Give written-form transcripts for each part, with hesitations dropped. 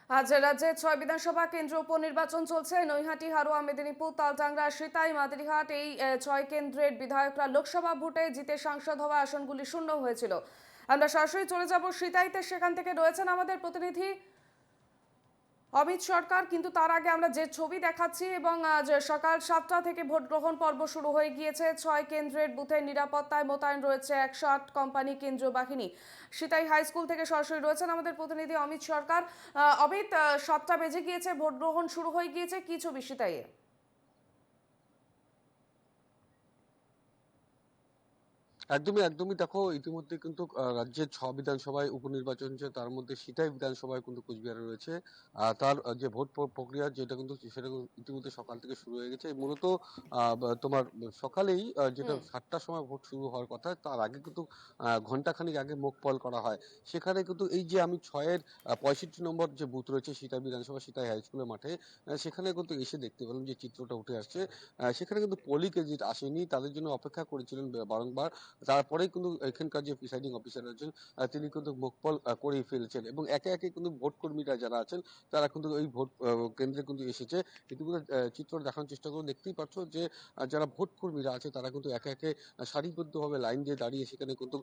আজ রাজ্যে ৬ বিধানসভা কেন্দ্র উপনির্বাচন চলছে। নৈহাটি, হারোয়া, মেদিনীপুর, তালডাংরা, সিতাই, মাদারিহাট এই ৬ কেন্দ্রের বিধায়করা লোকসভা ভোটে জিতে সাংসদ হওয়া আসনগুলি শূন্য হয়েছিল। আমরা সরাসরি চলে যাব সিতাইতে, সেখান থেকে রয়েছেন আমাদের প্রতিনিধি অমিত সরকার। কিন্তু তার আগে আমরা যে ছবি দেখাচ্ছি, এবং আজ সকাল ৭টা থেকে ভোট গ্রহণ পর্ব শুরু হয়ে গিয়েছে। ৬ কেন্দ্রের বুথের নিরাপত্তায় মোতায়েন রয়েছে ১০৮ কোম্পানি কেন্দ্রীয় বাহিনী। সিতাই হাই স্কুল থেকে সরাসরি রয়েছেন আমাদের প্রতিনিধি অমিত সরকার। অমিত, ৭টা বেজে গিয়েছে, ভোট গ্রহণ শুরু হয়ে গিয়েছে, কি ছবি সিতাইয়ে? একদমই দেখো, ইতিমধ্যে কিন্তু রাজ্যের বিধানসভায় উপনির্বাচন হচ্ছে, তার মধ্যে সিতাই বিধানসভায় কিন্তু কোচবিহারে রয়েছে। তার যে ভোট প্রক্রিয়া যেটা কিন্তু সেটা কিন্তু ইতিমধ্যে সকাল থেকে শুরু হয়ে গেছে। মূলত তোমার সকালেই যেটা হুম। ৭টার সময় ভোট শুরু হওয়ার কথা, তার আগে কিন্তু ঘন্টাখানিক আগে মক পল করা হয়। সেখানে কিন্তু এই যে আমি ৬-এর ৬৫ নম্বর যে বুথ রয়েছে সিতাই বিধানসভা, সিতাই হাই স্কুলের মাঠে, সেখানে কিন্তু এসে দেখতে পেলাম যে চিত্রটা উঠে আসছে। সেখানে কিন্তু পোলিং এজেন্ট আসেনি, তাদের জন্য অপেক্ষা করেছিলেন বারংবার। তারপরেই কিন্তু এখানকার যে প্রিসাইডিং অফিসার আছেন, তিনি কিন্তু মোকপল করেই ফেলেছেন, এবং একে একে কিন্তু ভোট কর্মীরা যারা আছেন তারা কিন্তু এই ভোট কেন্দ্রে কিন্তু এসেছে। ইতিমধ্যে চিত্র দেখানোর চেষ্টা করে দেখতেই পাচ্ছ যে যারা ভোট কর্মীরা আছে তারা কিন্তু একে একে সারিবদ্ধভাবে লাইন দিয়ে দাঁড়িয়ে সেখানে কিন্তু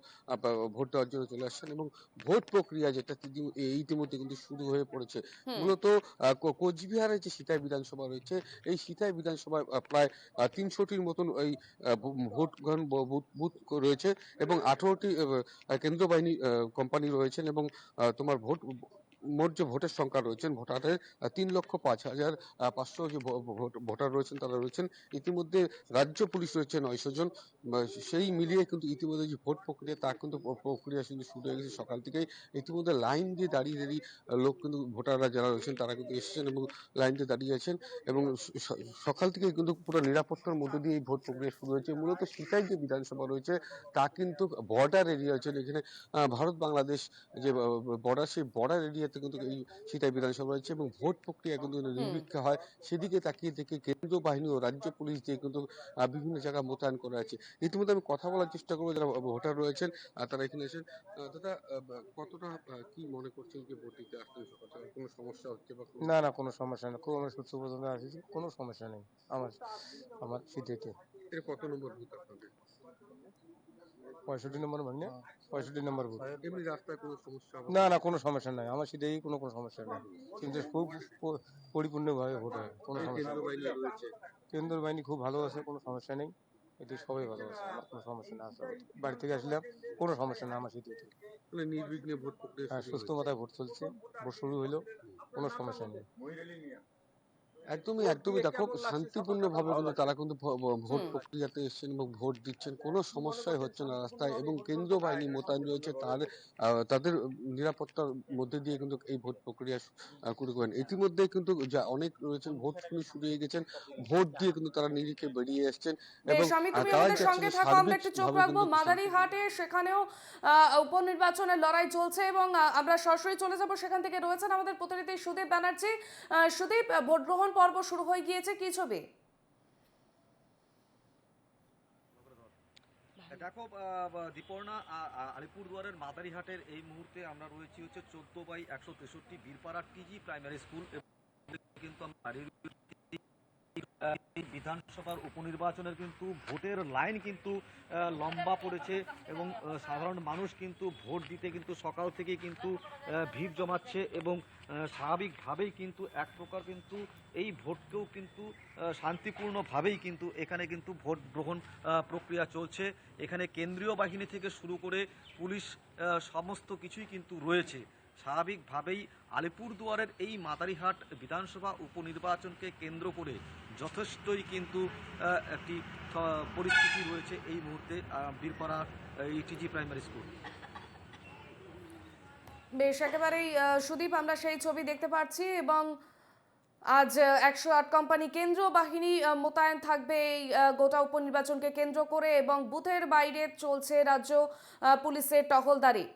ভোট দেওয়ার জন্য চলে আসছেন, এবং ভোট প্রক্রিয়া যেটা ইতিমধ্যে কিন্তু শুরু হয়ে পড়েছে। হুম। মূলত কোচবিহারের যে সিতাই বিধানসভা রয়েছে, এই সিতাই বিধানসভায় প্রায় ৩০০টির মতন এই ভোট গ্রহণ বুথ রয়েছে, এবং ১৮টি কেন্দ্র বাহিনী কোম্পানি রয়েছেন, এবং তোমার মোট যে ভোটের সংখ্যা রয়েছেন ভোটারের ৩,৫০,৫০০ যে ভোটার রয়েছেন তারা রয়েছেন। ইতিমধ্যে রাজ্য পুলিশ রয়েছে ৯০০ জন। সেই মিলিয়ে কিন্তু ইতিমধ্যে যে ভোট প্রক্রিয়া তা কিন্তু প্রক্রিয়া কিন্তু শুরু হয়ে গেছে সকাল থেকেই। ইতিমধ্যে লাইন দিয়ে দাঁড়িয়ে দাঁড়িয়ে লোক কিন্তু ভোটাররা যারা রয়েছেন তারা কিন্তু এসেছেন এবং লাইন দিয়ে দাঁড়িয়ে আছেন, এবং সকাল থেকে কিন্তু পুরো নিরাপত্তার মধ্যে দিয়ে এই ভোট প্রক্রিয়া শুরু হয়েছে। মূলত সিতাই যে বিধানসভা রয়েছে তা কিন্তু বর্ডার এরিয়া রয়েছে, এখানে ভারত বাংলাদেশ যে বর্ডার, সেই বর্ডার এরিয়াতে কিন্তু এই সিতাই বিধানসভা রয়েছে, এবং ভোট প্রক্রিয়া কিন্তু হুম। নির্বিঘ্ন হয় সেদিকে তাকিয়ে থেকে কেন্দ্রীয় বাহিনী ও রাজ্য পুলিশ দিয়ে কিন্তু বিভিন্ন জায়গায় মোতায়েন করা আছে। ইতিমধ্যে আমি কথা বলার চেষ্টা করবো যারা ভোটার রয়েছেন, তারা এখানে এসেছেন। দাদা, কতটা কি মনে করছেন যে ভোট দিতে আসছেন সকাল সকাল? কোনো সমস্যা হচ্ছে বা কোনো না, না, কোনো সমস্যা নেই। খুব আমি সুস্থ পর্যন্ত আছি। কোনো সমস্যা নেই আমার আমার সিটিতে। এটা কত নম্বর বুথ আপনাদের? ৬৫ নম্বর মানে ৬৫ নম্বর বুথ। এমনি রাস্তায় কোনো সমস্যা বা না, না, কোনো সমস্যা নাই। আমার সিটেই কোনো সমস্যা নেই। কিন্তু খুব পরিপূর্ণভাবে ভোট হয়। কোনো এই সমস্যা কেন্দ্র নেই। বাহিনী রয়েছে? কেন্দ্রীয় বাহিনী খুব ভালো আছে, কোনো সমস্যা নেই। এতে সবাই ভালো আছে। আমার কোনো সমস্যা না আছে। বাড়ি থেকে আসলাম, কোনো সমস্যা না আমার সিটিতে। মানে নির্বিঘ্নে ভোট প্রক্রিয়া হ্যাঁ, শুরু সুস্থ হয়েছে। মাথায় ভোট চলছে। ভোট শুরু হইলো, কোনো সমস্যা নেই। একদমই দেখো, শান্তিপূর্ণ ভাবে কিন্তু তারা কিন্তু ভোট হুম। প্রক্রিয়াতে এসেছেন এবং ভোট দিচ্ছেন, কোনো সমস্যাই হচ্ছে না রাস্তায়, এবং কেন্দ্রীয় বাহিনী মোতায়েন রয়েছে, তাদের নিরাপত্তার মধ্যে দিয়ে কিন্তু এই ভোট প্রক্রিয়া শুরু করেন। ইতিমধ্যে কিন্তু যা অনেক রয়েছেন ভোট শুরু হয়ে গেছেন, ভোট দিয়ে কিন্তু তারা নিরিখে বেরিয়ে এসছেন, এবং বেশ, আমি তুমি তারা আমাদের যাচ্ছেন সঙ্গে থাকো, আমরা সার্বিক একটু চোখ ভাবে রাখবো কিন্তু শান্তিপূর্ণ। মাদারিহাটে, সেখানেও উপনির্বাচনের লড়াই চলছে, এবং আমরা সরাসরি চলে যাব, সেখান থেকে রয়েছেন আমাদের প্রতিনিধি সুদীপ ব্যানার্জি। সুদীপ, ভোট গ্রহণ পর্ব শুরু হয়ে গিয়েছে, কি ছবি? দেখো দীপর্ণা, আলিপুরদুয়ারের মাদারিহাটের এই মুহূর্তে আমরা রয়েছি হচ্ছে 14/163 বীরপাড়া টিজি প্রাইমারি স্কুল, কিন্তু আমরা দাঁড়িয়ে রয়েছি। এই বিধানসভার উপনির্বাচনের কিন্তু ভোটের লাইন কিন্তু লম্বা পড়েছে, এবং সাধারণ মানুষ কিন্তু ভোট দিতে কিন্তু সকাল থেকে কিন্তু ভিড় জমাচ্ছে, এবং স্বাভাবিকভাবেই কিন্তু এক প্রকার কিন্তু এই ভোটকেও কিন্তু শান্তিপূর্ণভাবেই কিন্তু এখানে কিন্তু ভোট গ্রহণ প্রক্রিয়া চলছে। এখানে কেন্দ্রীয় বাহিনী থেকে শুরু করে পুলিশ সমস্ত কিছুই কিন্তু রয়েছে। স্বাভাবিকভাবেই আলিপুরদুয়ারের এই মাদারিহাট বিধানসভা উপনির্বাচনকে কেন্দ্র করে যথেষ্টই কিন্তু একটি পরিস্থিতি রয়েছে এই মুহূর্তে বীরপাড়া টিজি প্রাইমারি স্কুল। বেশ, একেবারেই সুদীপ, আমরা সেই ছবি দেখতে পাচ্ছি, এবং আজ ১০৮ কোম্পানি কেন্দ্রীয় বাহিনী মোতায়েন থাকবে এই গোটা উপনির্বাচনকে কেন্দ্র করে, এবং বুথের বাইরে চলছে রাজ্য পুলিশের টহলদারি।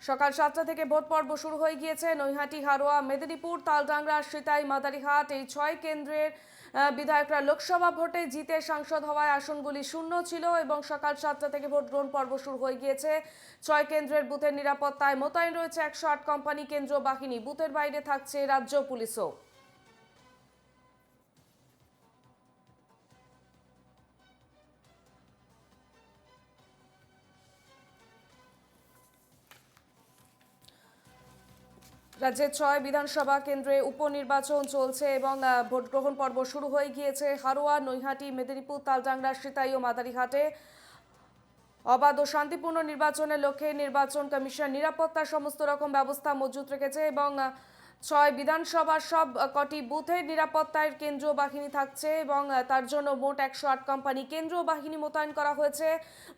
সকাল ৭টা থেকে ভোট পর্ব শুরু হয়ে গিয়েছে। নৈহাটি, হারোয়া, মেদিনীপুর, তালডাংরা, সিতাই, মাদারিহাট এই ৬ কেন্দ্রের বিধায়করা লোকসভা ভোটে জিতে সাংসদ হওয়ায় আসনগুলি শূন্য ছিল এবং সকাল 7টা থেকে ভোট গ্রহণ পর্ব শুরু হয়ে গিয়েছে। 6 কেন্দ্রের বুথের নিরাপত্তায় মোতায়েন রয়েছে 108 কোম্পানি কেন্দ্র বাহিনী। বুথের বাইরে থাকছে রাজ্য পুলিশও। রাজ্যের 6 বিধানসভা কেন্দ্রে উপনির্বাচন চলছে এবং ভোট গ্রহণ পর্ব শুরু হয়ে গিয়েছে হারোয়া, নৈহাটি, মেদিনীপুর, তালডাংরা, সিতাই ও মাদারিহাটে। অবাধ ও শান্তিপূর্ণ নির্বাচনের লক্ষ্যে নির্বাচন কমিশন নিরাপত্তার সমস্ত রকম ব্যবস্থা মজুত রেখেছে এবং 6 বিধানসভার সব কটি বুথের নিরাপত্তায় কেন্দ্রীয় বাহিনী থাকছে এবং তার জন্য মোট 108 কোম্পানি কেন্দ্রীয় বাহিনী মোতায়েন করা হয়েছে।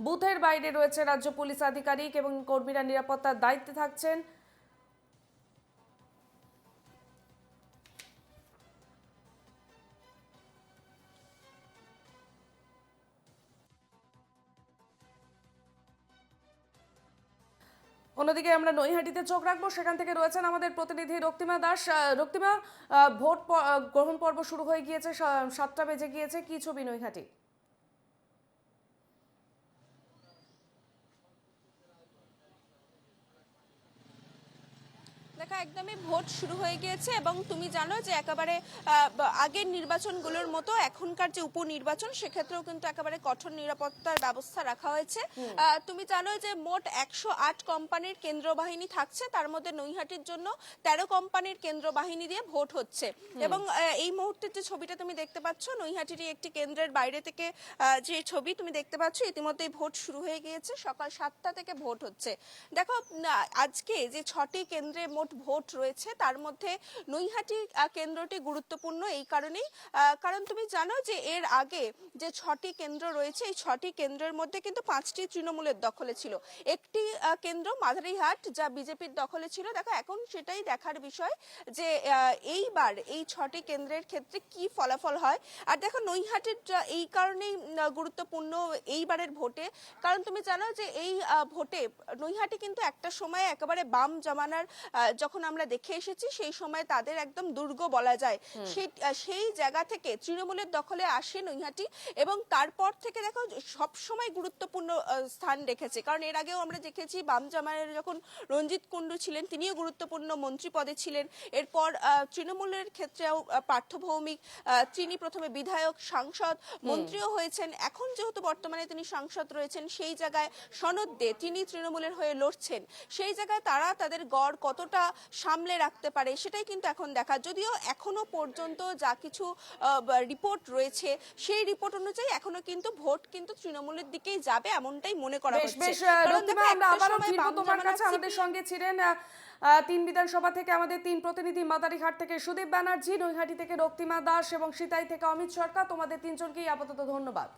বুথের বাইরে রয়েছে রাজ্য পুলিশ আধিকারিক এবং কর্মীরা নিরাপত্তার দায়িত্বে থাকছেন। অন্যদিকে আমরা নৈহাটিতে চোখ রাখবো, সেখান থেকে রয়েছেন আমাদের প্রতিনিধি রক্তিমা দাস। রক্তিমা, ভোট গ্রহণ পর্ব শুরু হয়ে গিয়েছে, 7টা বেজে গিয়েছে, কি ছবি নৈহাটি? দেখা একদমই ভোট শুরু হয়ে গিয়েছে এবং তুমি জানো যে একেবারে আগের নির্বাচনগুলোর মতো এখনকার যে উপনির্বাচন সেক্ষেত্রেও কিন্তু একেবারে কঠোর নিরাপত্তার ব্যবস্থা রাখা হয়েছে। তুমি জানো যে মোট 108 কোম্পানির কেন্দ্র বাহিনী থাকছে, তার মধ্যে নৈহাটির জন্য 13 কোম্পানির কেন্দ্র বাহিনী দিয়ে ভোট হচ্ছে এবং এই মুহূর্তে যে ছবিটা তুমি দেখতে পাচ্ছ নৈহাটির একটি কেন্দ্রের বাইরে থেকে যে ছবি তুমি দেখতে পাচ্ছ, ইতিমধ্যেই ভোট শুরু হয়ে গিয়েছে, সকাল 7টা থেকে ভোট হচ্ছে। দেখো আজকে যে 6টি কেন্দ্রে মোট ভোট রয়েছে তার মধ্যে নৈহাটি কেন্দ্রটি গুরুত্বপূর্ণ এই কারণেই, কারণ তুমি জানো যে এর আগে যে 6টি কেন্দ্র রয়েছে এই 6টি কেন্দ্রের মধ্যে কিন্তু 5টি তৃণমূলের দখলে ছিল, একটি কেন্দ্র মাদারিহাট যা বিজেপির দখলে ছিল। দেখো এখন সেটাই দেখার বিষয় যে এইবার এই 6টি কেন্দ্রের ক্ষেত্রে কি ফলাফল হয়। আর দেখো নৈহাটির এই কারণেই গুরুত্বপূর্ণ এইবারের ভোটে, কারণ তুমি জানো যে এই ভোটে নৈহাটি কিন্তু একটা সময় একেবারে বাম জমানার যখন আমরা দেখে এসেছি সেই সময় তাদের একদম দুর্গ বলা যায়, সেই জায়গা থেকে তৃণমূলের দখলে আসে নৈহাটি এবং তারপর থেকে দেখো সব সময় গুরুত্বপূর্ণ স্থান রেখেছে, কারণ এর আগেও আমরা দেখেছি বাম জামানের যখন রঞ্জিত কুণ্ডু ছিলেন তিনিও গুরুত্বপূর্ণ মন্ত্রী পদে ছিলেন। এরপর তৃণমূলের ক্ষেত্রেও পার্থ ভৌমিক, তিনি প্রথমে বিধায়ক, সাংসদ, মন্ত্রীও হয়েছেন। এখন যেহেতু বর্তমানে তিনি সাংসদ রয়েছেন সেই জায়গায় সনদ দে তিনি তৃণমূলের হয়ে লড়ছেন, সেই জায়গায় তারা তাদের গড় কতটা সামলে রাখতে পারে সেটাই কিন্তু এখন দেখা। যদিও এখনো পর্যন্ত যা কিছু রিপোর্ট রয়েছে সেই রিপোর্ট অনুযায়ী এখনো কিন্তু ভোট কিন্তু তৃণমূলের দিকেই যাবে এমনটাই মনে করা হচ্ছে। বেশ রক্তিমা, আমরা আবারও ফিরবো তোমার কাছে। আমাদের সঙ্গে ছিলেন 3 বিধানসভা থেকে আমাদের 3 প্রতিনিধি, মাদারিহাট থেকে সুদীপ ব্যানার্জি, নৈহাটি থেকে রক্তিমা দাস এবং সিতাই থেকে অমিত সরকার। তোমাদের 3 জনকেই আপাতত ধন্যবাদ।